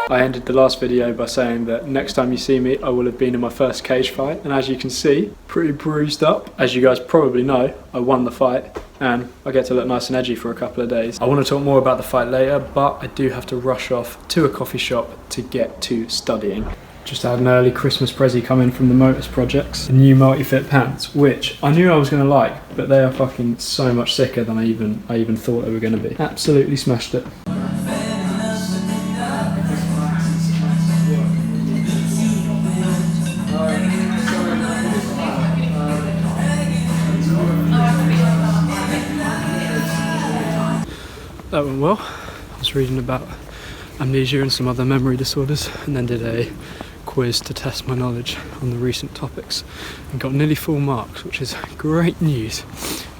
I ended the last video by saying that next time you see me, I will have been in my first cage fight. And as you can see, pretty bruised up. As you guys probably know, I won the fight and I get to look nice and edgy for a couple of days. I want to talk more about the fight later, but I do have to rush off to a coffee shop to get to studying. Just had an early Christmas pressie come in from the Motors Projects. The new multi-fit pants, which I knew I was going to like, but they are fucking so much sicker than I even thought they were going to be. Absolutely smashed it. That went well. I was reading about amnesia and some other memory disorders, and then did a quiz to test my knowledge on the recent topics and got nearly full marks, which is great news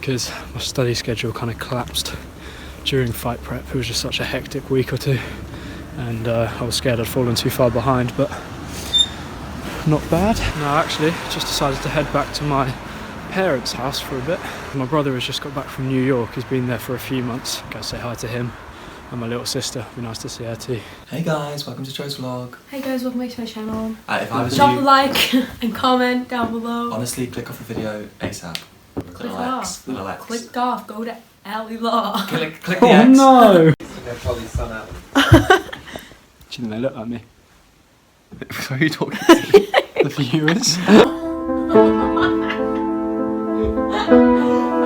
because my study schedule kind of collapsed during fight prep. It was just such a hectic week or two, and I was scared I'd fallen too far behind, but not bad. No, actually, just decided to head back to my parents' house for a bit. My brother has just got back from New York. He's been there for a few months. Go say hi to him. And my little sister. It'd be nice to see her too. Hey guys, welcome to Joe's vlog. Hey guys, welcome back to my channel. If I was Drop you, a like and comment down below. Honestly, click off the video ASAP. Click off. Clicked off. Go to Alley Law. Click the X. Oh no! They'll probably sun out. Do you think they look like me? Who are you talking to? The viewers? I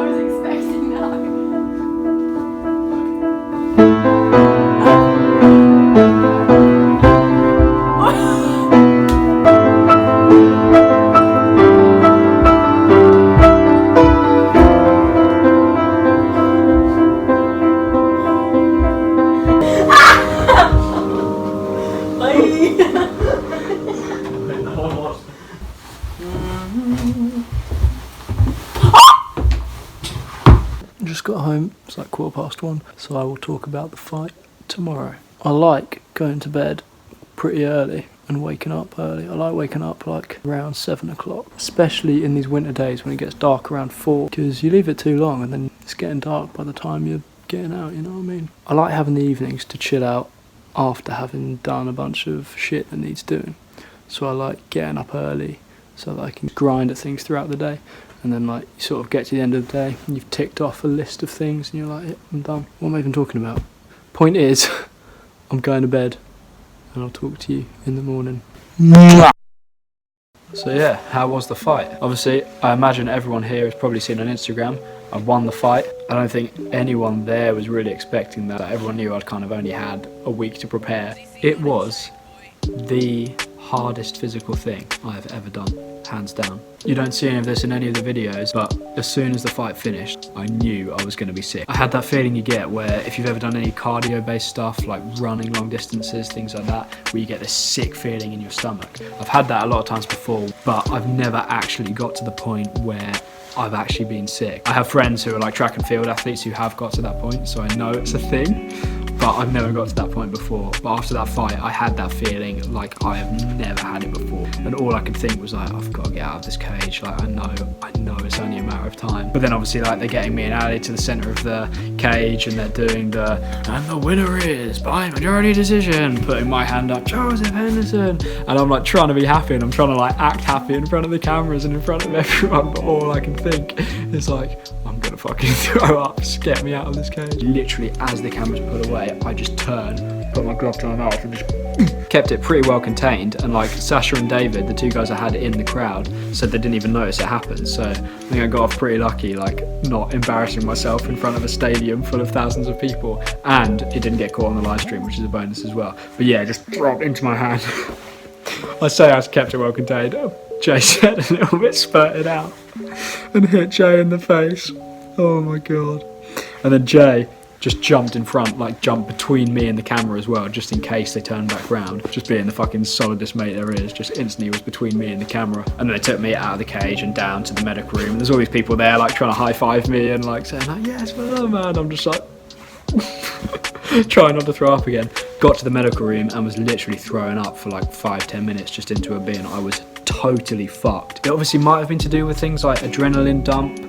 was expecting that. Just got home, it's like 1:15, so I will talk about the fight tomorrow. I like going to bed pretty early and waking up early. I like waking up like around 7 o'clock, especially in these winter days when it gets dark around 4, because you leave it too long and then it's getting dark by the time you're getting out, you know what I mean? I like having the evenings to chill out after having done a bunch of shit that needs doing. So I like getting up early so that I can grind at things throughout the day. And then like you sort of get to the end of the day and you've ticked off a list of things and you're like, yeah, I'm done. What am I even talking about? Point is, I'm going to bed and I'll talk to you in the morning. So yeah, how was the fight? Obviously, I imagine everyone here has probably seen on Instagram, I won the fight. I don't think anyone there was really expecting that. Everyone knew I'd kind of only had a week to prepare. It was the hardest physical thing I've ever done, hands down. You don't see any of this in any of the videos, but as soon as the fight finished, I knew I was going to be sick. I had that feeling you get where if you've ever done any cardio-based stuff, like running long distances, things like that, where you get this sick feeling in your stomach. I've had that a lot of times before, but I've never actually got to the point where I've actually been sick. I have friends who are like track and field athletes who have got to that point, so I know it's a thing, but I've never got to that point before. But after that fight, I had that feeling like I have never had it before. And all I could think was like, I've got to get out of this cage. Like, I know it's only a matter of time. But then obviously like they're getting me and Ali to the center of the cage and they're doing and the winner is by majority decision, putting my hand up, Joseph Henderson. And I'm like trying to be happy and I'm trying to like act happy in front of the cameras and in front of everyone. But all I can think is like, I'm gonna fucking throw up, just get me out of this cage. Literally as the cameras put away, I just turned, put my glove to my mouth and just kept it pretty well contained. And like Sasha and David, the two guys I had in the crowd, said they didn't even notice it happened. So I think I got off pretty lucky, like not embarrassing myself in front of a stadium full of thousands of people. And it didn't get caught on the live stream, which is a bonus as well. But yeah, just dropped into my hand. I say I kept it well contained. Jay said a little bit spurted out and hit Jay in the face. Oh my god. And then Jay just jumped in front, like jumped between me and the camera as well, just in case they turned back round. Just being the fucking solidest mate there is, just instantly was between me and the camera. And then they took me out of the cage and down to the medical room. And there's all these people there like trying to high five me and like saying like, yes, well done, man. I'm just like trying not to throw up again. Got to the medical room and was literally throwing up for like 5-10 minutes just into a bin. I was totally fucked. It obviously might have been to do with things like adrenaline dump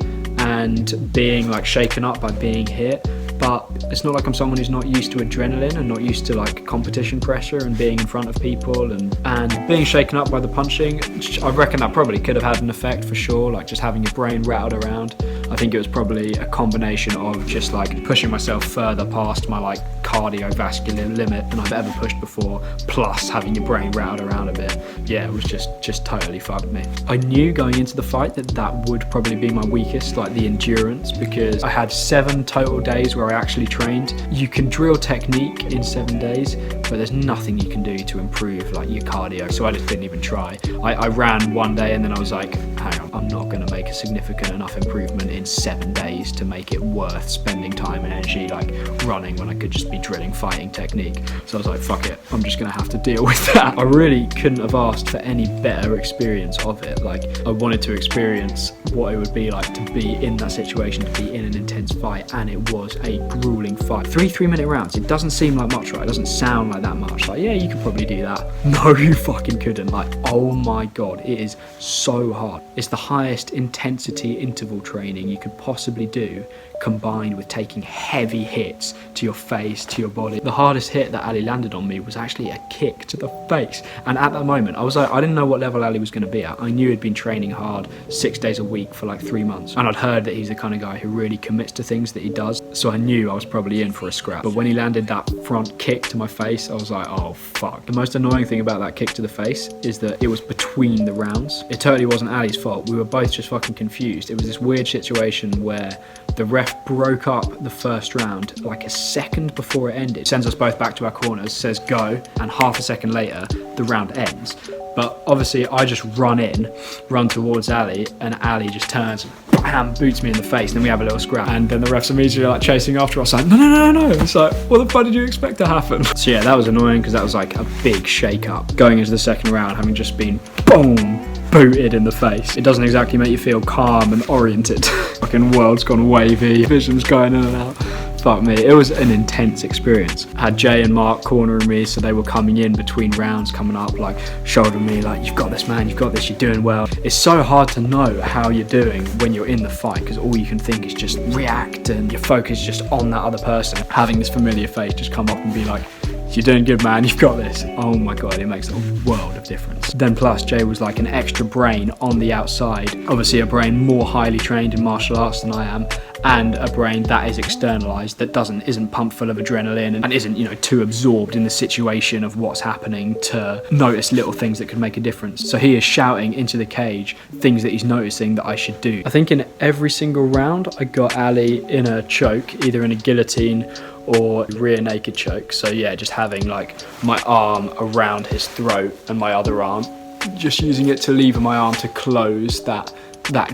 and being like shaken up by being hit, but it's not like I'm someone who's not used to adrenaline and not used to like competition pressure and being in front of people and being shaken up by the punching. I reckon that probably could have had an effect for sure, like just having your brain rattled around. I think it was probably a combination of just like pushing myself further past my like cardiovascular limit than I've ever pushed before, plus having your brain rattled around a bit. Yeah, it was just totally fucked me. I knew going into the fight that would probably be my weakest, like the endurance, because I had 7 total days where I actually trained. You can drill technique in 7 days, but there's nothing you can do to improve like your cardio, so I just didn't even try. I ran one day and then I was like, hang on, I'm not going to make a significant enough improvement in 7 days to make it worth spending time and energy like running when I could just be drilling fighting technique. So I was like, fuck it, I'm just going to have to deal with that. I really couldn't have asked for any better experience of it. Like, I wanted to experience what it would be like to be in that situation, to be in an intense fight, and it was a grueling fight. 3-3-minute rounds, it doesn't seem like much, right? It doesn't sound like that much. Like, yeah, you could probably do that. No, you fucking couldn't. Like, oh my God, it is so hard. It's the highest intensity interval training you could possibly do, combined with taking heavy hits to your face, to your body. The hardest hit that Ali landed on me was actually a kick to the face. And at that moment, I was like, I didn't know what level Ali was going to be at. I knew he'd been training hard 6 days a week for like 3 months. And I'd heard that he's the kind of guy who really commits to things that he does. So I knew I was probably in for a scrap. But when he landed that front kick to my face, I was like, oh fuck. The most annoying thing about that kick to the face is that it was between the rounds. It totally wasn't Ali's fault. We were both just fucking confused. It was this weird situation where the ref broke up the first round like a second before it ended. Sends us both back to our corners, says go, and half a second later, the round ends. But obviously I just run towards Ali, and Ali just turns, bam, boots me in the face, and then we have a little scrap. And then the ref's immediately like chasing after us, like, no. It's like, what the fuck did you expect to happen? So yeah, that was annoying because that was like a big shake up. Going into the second round, having just been, boom, booted in the face. It doesn't exactly make you feel calm and oriented. Fucking world's gone wavy, vision's going in and out. Fuck me, it was an intense experience. I had Jay and Mark cornering me, so they were coming in between rounds, coming up, like shouldering me, like, you've got this, man, you've got this, you're doing well. It's so hard to know how you're doing when you're in the fight, because all you can think is just react, and your focus is just on that other person. Having this familiar face just come up and be like, you're doing good, man, you've got this. Oh my God, it makes a world of difference. Then plus, Jay was like an extra brain on the outside. Obviously a brain more highly trained in martial arts than I am, and a brain that is externalized, that isn't pumped full of adrenaline and isn't, you know, too absorbed in the situation of what's happening to notice little things that could make a difference. So he is shouting into the cage things that he's noticing that I should do. I think in every single round I got Ali in a choke, either in a guillotine or rear naked choke. So yeah, just having like my arm around his throat and my other arm, just using it to lever my arm to close that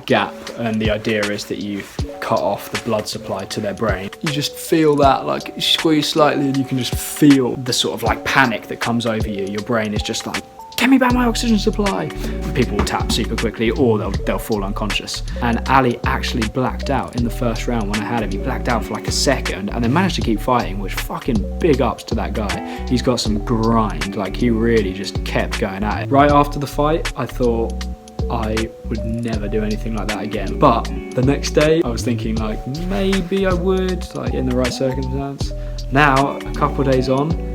gap. And the idea is that you cut off the blood supply to their brain. You just feel that, like, you squeeze slightly and you can just feel the sort of like panic that comes over you. Your brain is just like, get me back my oxygen supply. And people will tap super quickly, or they'll fall unconscious. And Ali actually blacked out in the first round when I had him. He blacked out for like a second and then managed to keep fighting, which fucking big ups to that guy. He's got some grind, like he really just kept going at it. Right after the fight, I thought I would never do anything like that again. But the next day, I was thinking like, maybe I would, like in the right circumstance. Now, a couple of days on,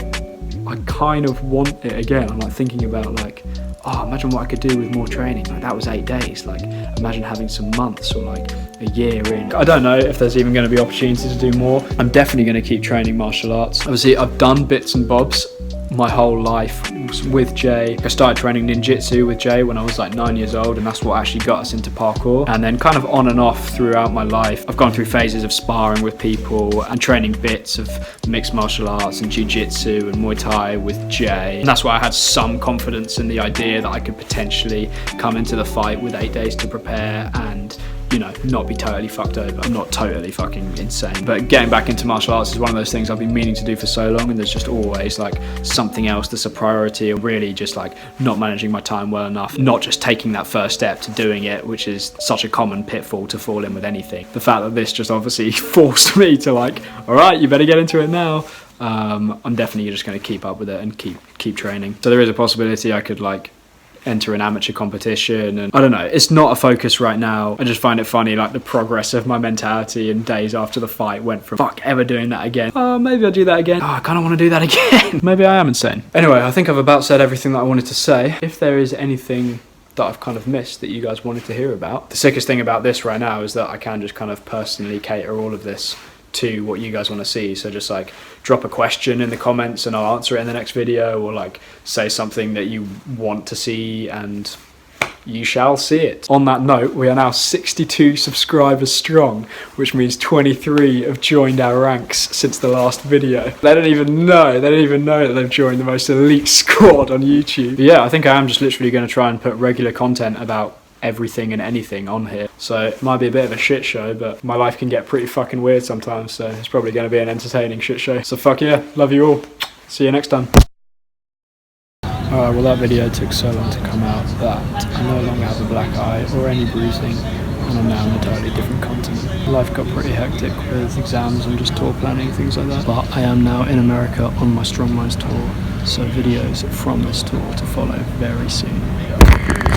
I kind of want it again. I'm like thinking about like, oh, imagine what I could do with more training. Like that was 8 days. Like imagine having some months or like a year in. I don't know if there's even going to be opportunities to do more. I'm definitely going to keep training martial arts. Obviously, I've done bits and bobs my whole life with Jay. I started training ninjutsu with Jay when I was like 9 years old, and that's what actually got us into parkour. And then kind of on and off throughout my life, I've gone through phases of sparring with people and training bits of mixed martial arts and jiu-jitsu and Muay Thai with Jay. And that's why I had some confidence in the idea that I could potentially come into the fight with 8 days to prepare and, you know, not be totally fucked over. I'm not totally fucking insane. But getting back into martial arts is one of those things I've been meaning to do for so long, and there's just always like something else that's a priority, or really just like not managing my time well enough, not just taking that first step to doing it, which is such a common pitfall to fall in with anything. The fact that this just obviously forced me to like, all right, you better get into it now. I'm definitely just going to keep up with it and keep training. So there is a possibility I could like enter an amateur competition, and I don't know, it's not a focus right now. I just find it funny, like the progress of my mentality in days after the fight went from fuck ever doing that again, oh maybe I'll do that again, oh I kind of want to do that again. Maybe I am insane. Anyway, I think I've about said everything that I wanted to say. If there is anything that I've kind of missed that you guys wanted to hear about, the sickest thing about this right now is that I can just kind of personally cater all of this to what you guys want to see. So just like drop a question in the comments and I'll answer it in the next video, or like say something that you want to see and you shall see it. On that note, we are now 62 subscribers strong, which means 23 have joined our ranks since the last video. They don't even know that they've joined the most elite squad on YouTube. But yeah, I think I am just literally going to try and put regular content about everything and anything on here. So it might be a bit of a shit show, but my life can get pretty fucking weird sometimes, so it's probably going to be an entertaining shit show. So fuck yeah, love you all. See you next time. Alright, well that video took so long to come out that I no longer have a black eye or any bruising, and I'm now on a totally different continent. Life got pretty hectic with exams and just tour planning, things like that. But I am now in America on my Strong Minds tour, so videos from this tour to follow very soon.